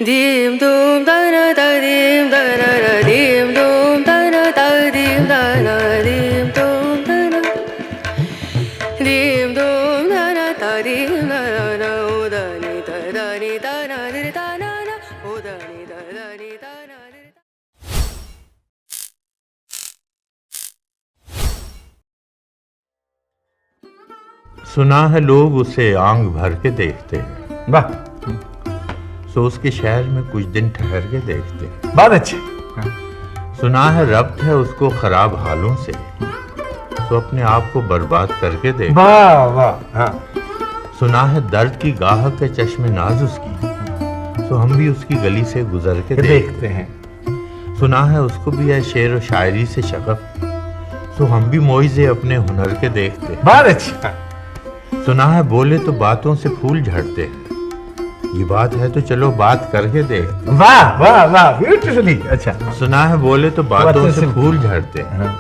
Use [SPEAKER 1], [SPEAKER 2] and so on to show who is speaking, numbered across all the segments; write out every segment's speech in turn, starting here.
[SPEAKER 1] Dim dum da na da dim da na na dim dum da na da dim da na dim dum da na dim dum da na da dim da na o da ni da na di da na na o da ni da na di da.
[SPEAKER 2] सुना है लोग उसे आंख भर के देखते हैं,
[SPEAKER 3] वाह,
[SPEAKER 2] सो उसके शहर में कुछ दिन ठहर के देखते हैं।
[SPEAKER 3] बहुत अच्छे।
[SPEAKER 2] सुना है रब्त है उसको खराब हालों से, सो अपने आप को बर्बाद करके देखते।
[SPEAKER 3] वाह वाह, हाँ।
[SPEAKER 2] सुना है दर्द की गाहक के चश्मे नाज उसकी, सो हम भी उसकी गली से गुजर के देखते
[SPEAKER 3] हैं।
[SPEAKER 2] सुना है उसको भी है शेर व शायरी से शगफ, सो हम भी मोइज़े अपने हुनर के देखते।
[SPEAKER 3] बहुत अच्छा।
[SPEAKER 2] सुना है बोले तो बातों से फूल झड़ते हैं, ये बात है तो चलो बात करके देखते।
[SPEAKER 3] वाह वाह वाह, ब्यूटीफुली। अच्छा।
[SPEAKER 2] सुना है बोले तो बातों से फूल झड़ते हैं,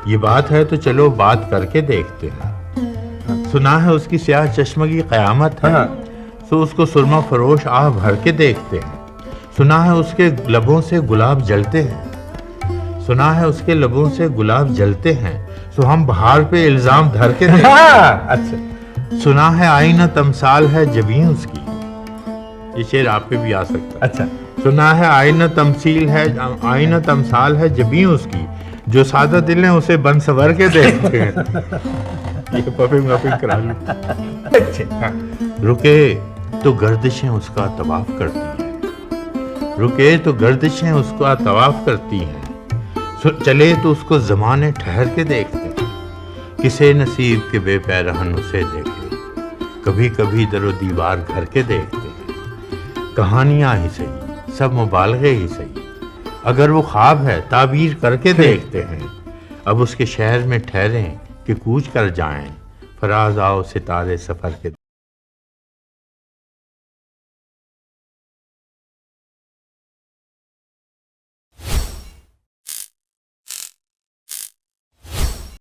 [SPEAKER 2] ये बात है तो चलो बात करके देखते हैं। सुना है उसकी स्याह चश्मगी क़यामत है, तो उसको सुरमा फरोश आह भर के देखते हैं। सुना है उसके लबों से गुलाब जलते हैं, सुना है उसके लबों से गुलाब जलते हैं, तो हम बहार पे इल्जाम धर के देखते हैं।
[SPEAKER 3] अच्छा।
[SPEAKER 2] सुना है आईना तमसाल है जबीं उसकी, ये शेर आप पे भी आ सकता है।
[SPEAKER 3] अच्छा।
[SPEAKER 2] सुना है आईना तमसील है, आईना तमसाल है जबीं उसकी, जो सादा दिल है उसे बन सवर के देखते हैं। ये पफिंग वफिंग करा ली।
[SPEAKER 3] अच्छे। हाँ।
[SPEAKER 2] रुके तो गर्दिशें उसका तवाफ करती हैं, रुके तो गर्दिशें उसका तवाफ करती हैं, चले तो उसको ज़माने ठहर के देखते हैं। किसे नसीब के बेपैरहन उसे देखे, कभी कभी दरो दीवार घर के देखते हैं। कहानियाँ ही सही, सब मुबालगे ही सही, अगर वो ख्वाब है ताबीर करके देखते हैं। अब उसके शहर में ठहरें कि कूच कर जाएं, फराज आओ सितारे सफ़र के।